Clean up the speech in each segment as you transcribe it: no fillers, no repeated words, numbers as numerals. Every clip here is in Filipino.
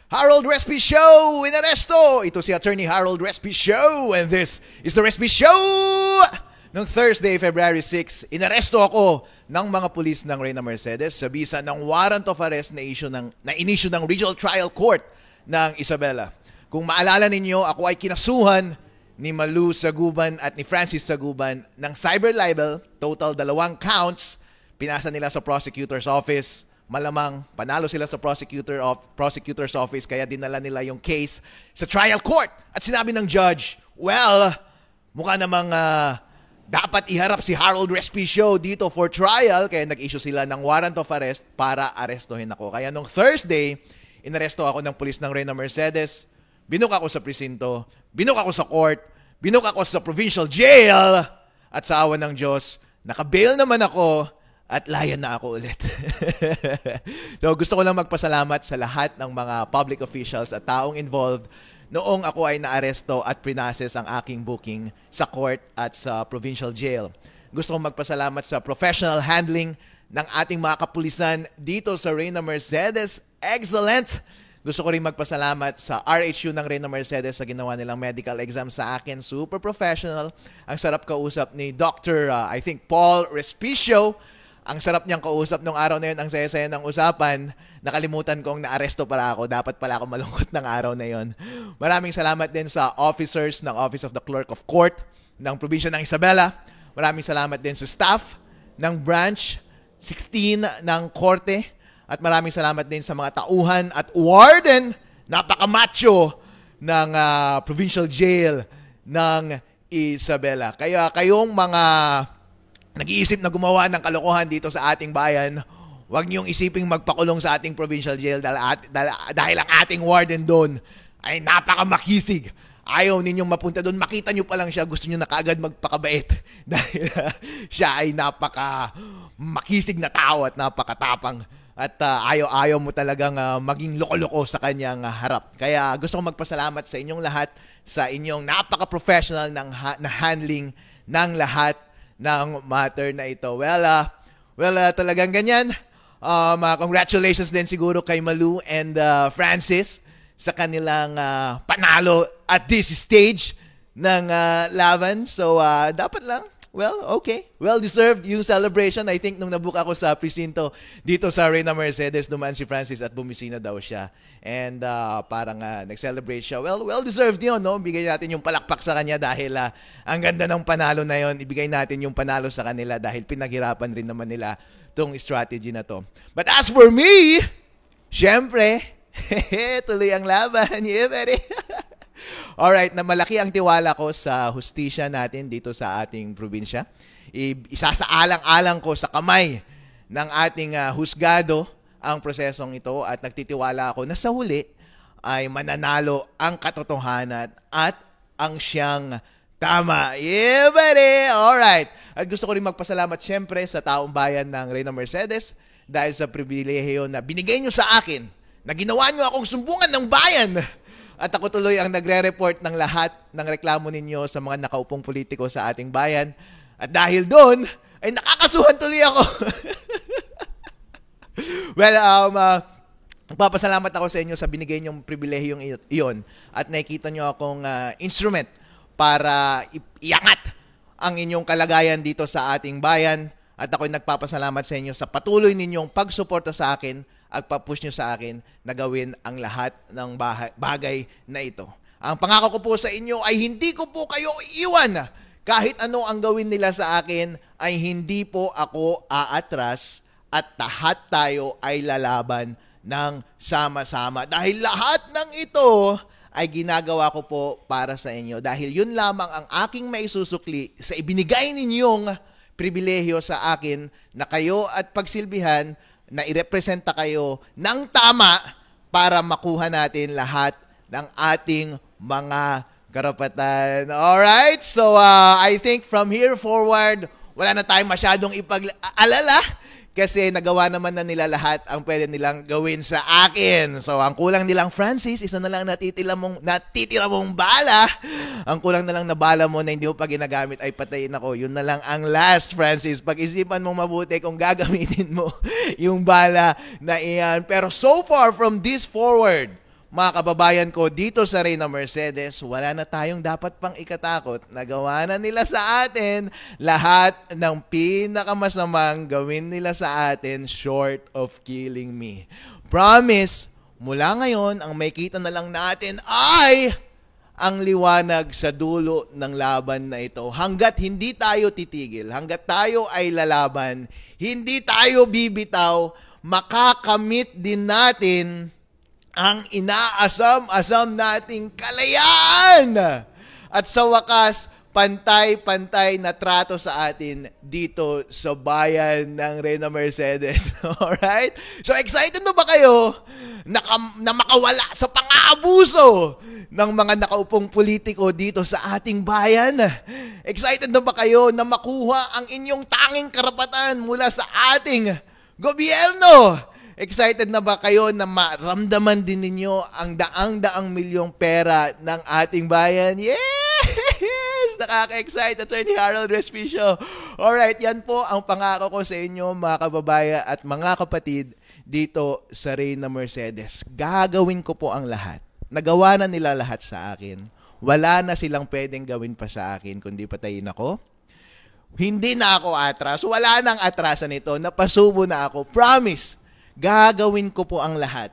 Harold Respi Show in Aresto. Ito si Attorney Harold Respi Show and this is the Respi Show. Noong Thursday, February 6, inaresto ako ng mga pulis ng Reyna Mercedes sa bisa ng warrant of arrest na inisyu ng Regional Trial Court ng Isabela. Kung maalala ninyo, ako ay kinasuhan ni Malu Saguban at ni Francis Saguban ng cyber libel, total 2 counts. Pinasa nila sa prosecutor's office. Malamang panalo sila sa prosecutor's office kaya dinala nila yung case sa trial court. At sinabi ng judge, well, mukha namang dapat iharap si Harold Respicio dito for trial kaya nag-issue sila ng warrant of arrest para arestuhin ako. Kaya nung Thursday, inaresto ako ng pulis ng Reyna Mercedes, binuk ako sa presinto, binuk ako sa court, binuk ako sa provincial jail, at sa awa ng Diyos, naka-bail naman ako at layan na ako ulit. So gusto ko lang magpasalamat sa lahat ng mga public officials at taong involved noong ako ay naaresto at prinases ang aking booking sa court at sa provincial jail. Gusto kong magpasalamat sa professional handling ng ating mga kapulisan dito sa Reyna Mercedes. Excellent! Gusto ko rin magpasalamat sa RHU ng Reyna Mercedes sa ginawa nilang medical exam sa akin. Super professional. Ang sarap kausap ni Dr. I think Paul Respicio. Ang sarap niyang kausap nung araw na yun, ang saya-saya ng usapan. Nakalimutan kong naaresto pala ako. Dapat pala ako malungkot ng araw na yun. Maraming salamat din sa officers ng Office of the Clerk of Court ng probinsya ng Isabela. Maraming salamat din sa staff ng Branch 16 ng Korte. At maraming salamat din sa mga tauhan at warden, napaka-macho ng provincial jail ng Isabela. Kaya kayong mga nag-iisip na gumawa ng kalokohan dito sa ating bayan, huwag niyong isiping magpakulong sa ating provincial jail dahil ang ating warden doon ay napakamakisig. Ayaw ninyong mapunta doon. Makita niyo pa lang siya, gusto niyo na kaagad magpakabait dahil siya ay napakamakisig na tao at napakatapang. At ayaw mo talagang maging loko-loko sa kanyang harap. Kaya gusto kong magpasalamat sa inyong lahat, sa inyong napaka-professional na handling ng lahat ng matter na ito. Well, talagang ganyan. Congratulations din siguro kay Malu and Francis sa kanilang panalo at this stage ng laban. So, dapat lang. Well, okay. Well-deserved yung celebration. I think nung nabook ako sa presinto dito sa Reyna Mercedes, dumaan si Francis at bumisina daw siya. And parang nag-celebrate siya. Well-deserved yun, no? Bigay natin yung palakpak sa kanya dahil ang ganda ng panalo na yon. Ibigay natin yung panalo sa kanila dahil pinaghirapan rin naman nila tong strategy na to. But as for me, syempre, tuloy ang laban. Yeah, buddy. Alright, na malaki ang tiwala ko sa hustisya natin dito sa ating probinsya. Isasaalang-alang ko sa kamay ng ating husgado ang prosesong ito at nagtitiwala ako na sa huli ay mananalo ang katotohanan at ang siyang tama. Yeah, buddy! Alright. At gusto ko rin magpasalamat syempre sa taong bayan ng Reyna Mercedes dahil sa pribilehiyo na binigay nyo sa akin na ginawa nyo akong sumbungan ng bayan. At ako tuloy ang nagre-report ng lahat ng reklamo ninyo sa mga nakaupong politiko sa ating bayan. At dahil doon, ay nakakasuhan tuloy ako. Well, magpapasalamat ako sa inyo sa binigay niyong pribilehiyong iyon. At nakikita niyo akong instrument para iangat ang inyong kalagayan dito sa ating bayan. At ako'y nagpapasalamat sa inyo sa patuloy ninyong pagsuporta sa akin at papush nyo sa akin na gawin ang lahat ng bagay na ito. Ang pangako ko po sa inyo ay hindi ko po kayo iiwan. Kahit ano ang gawin nila sa akin ay hindi po ako aatras at lahat tayo ay lalaban ng sama-sama. Dahil lahat ng ito ay ginagawa ko po para sa inyo. Dahil yun lamang ang aking maisusukli sa ibinigay ninyong pribilehiyo sa akin na kayo at pagsilbihan na irepresenta kayo ng tama para makuha natin lahat ng ating mga karapatan. Alright? So, I think from here forward, wala na tayong masyadong ipag-alala kasi nagawa naman na nila lahat ang pwede nilang gawin sa akin. So, ang kulang nilang, Francis, isa na lang natitira mong bala. Ang kulang na lang na bala mo na hindi mo pa ginagamit ay patayin ako. Yun na lang ang last, Francis. Pag-isipan mong mabuti kung gagamitin mo yung bala na iyan. Pero so far, from this forward, mga kababayan ko dito sa Reyna Mercedes, wala na tayong dapat pang ikatakot. Nagawa na nila sa atin lahat ng pinakamasamang gawin nila sa atin short of killing me. Promise, mula ngayon, ang may kita na lang natin ay ang liwanag sa dulo ng laban na ito. Hanggat hindi tayo titigil, hanggat tayo ay lalaban, hindi tayo bibitaw, makakamit din natin ang inaasam-asam nating kalayaan. At sa wakas, pantay-pantay na trato sa atin dito sa bayan ng Reyna Mercedes. Alright? So excited na ba kayo na makawala sa pang-aabuso ng mga nakaupong politiko dito sa ating bayan? Excited na ba kayo na makuha ang inyong tanging karapatan mula sa ating gobyerno? Excited na ba kayo na maramdaman din ninyo ang daang-daang milyong pera ng ating bayan? Yes! Nakaka-excite, Attorney Harold Respicio. Alright, yan po ang pangako ko sa inyo, mga kababayan at mga kapatid dito sa Reyna Mercedes. Gagawin ko po ang lahat. Nagawa na nila lahat sa akin. Wala na silang pwedeng gawin pa sa akin kundi patayin ako. Hindi na ako atras. Wala nang atrasan ito. Napasubo na ako. Promise. Gagawin ko po ang lahat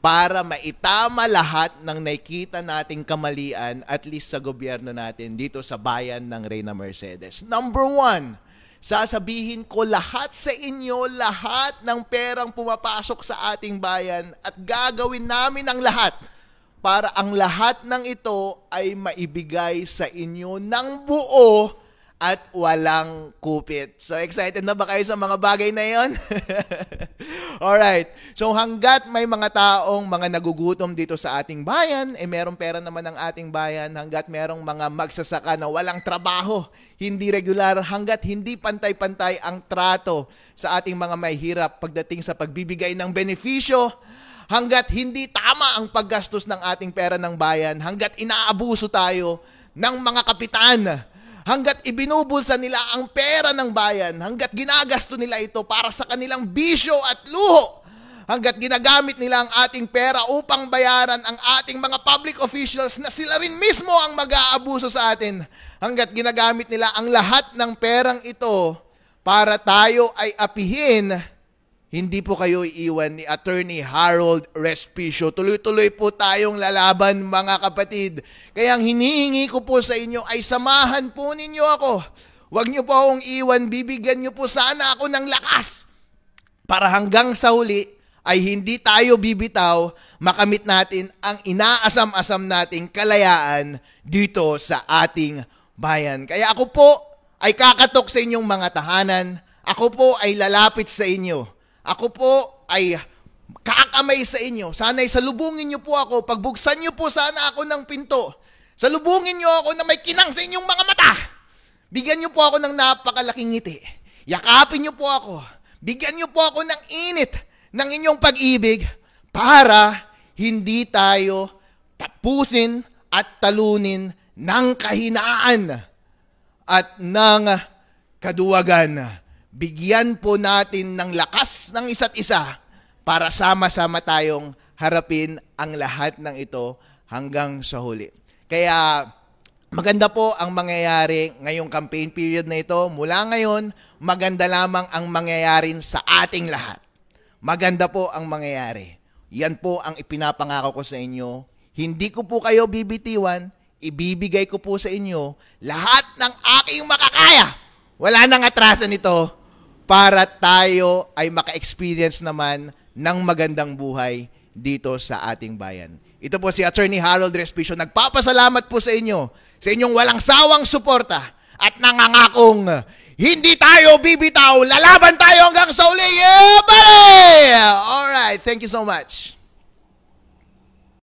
para maitama lahat ng nakikita nating kamalian at least sa gobyerno natin dito sa bayan ng Reyna Mercedes. Number 1, sasabihin ko lahat sa inyo, lahat ng perang pumapasok sa ating bayan at gagawin namin ang lahat para ang lahat ng ito ay maibigay sa inyo ng buo at walang kupit. So, excited na ba kayo sa mga bagay na yon? Alright. So, hanggat may mga taong mga nagugutom dito sa ating bayan, merong pera naman ang ating bayan. Hanggat merong mga magsasaka na walang trabaho, hindi regular, hanggat hindi pantay-pantay ang trato sa ating mga mahihirap pagdating sa pagbibigay ng benepisyo, hanggat hindi tama ang paggastos ng ating pera ng bayan, hanggat inaabuso tayo ng mga kapitan, hanggat ibinubulsa nila ang pera ng bayan, hanggat ginagasto nila ito para sa kanilang bisyo at luho, hanggat ginagamit nila ang ating pera upang bayaran ang ating mga public officials na sila rin mismo ang mag-aabuso sa atin, hanggat ginagamit nila ang lahat ng perang ito para tayo ay apihin, hindi po kayo iiwan ni Attorney Harold Respicio. Tuloy-tuloy po tayong lalaban, mga kapatid. Kaya ang hinihingi ko po sa inyo ay samahan po ninyo ako. Huwag niyo po akong iwan, bibigyan niyo po sana ako ng lakas para hanggang sa huli ay hindi tayo bibitaw, makamit natin ang inaasam-asam nating kalayaan dito sa ating bayan. Kaya ako po ay kakatok sa inyong mga tahanan. Ako po ay lalapit sa inyo. Ako po ay kakamay sa inyo. Sana'y salubungin niyo po ako. Pagbuksan niyo po sana ako ng pinto. Salubungin niyo ako na may kinang sa inyong mga mata. Bigyan niyo po ako ng napakalaking ngiti. Yakapin niyo po ako. Bigyan niyo po ako ng init ng inyong pag-ibig para hindi tayo tapusin at talunin ng kahinaan at ng kaduwagan. Bigyan po natin ng lakas ng isa't isa para sama-sama tayong harapin ang lahat ng ito hanggang sa huli. Kaya maganda po ang mangyayari ngayong campaign period na ito. Mula ngayon, maganda lamang ang mangyayari sa ating lahat. Maganda po ang mangyayari. Yan po ang ipinapangako ko sa inyo. Hindi ko po kayo bibitiwan, ibibigay ko po sa inyo lahat ng aking makakaya. Wala nang atrasan ito para tayo ay maka-experience naman ng magandang buhay dito sa ating bayan. Ito po si Attorney Harold Respicio. Nagpapasalamat po sa inyong walang sawang suporta at nangangakong hindi tayo bibitaw, lalaban tayo hanggang sa uli. Yeah, buddy! Alright, thank you so much.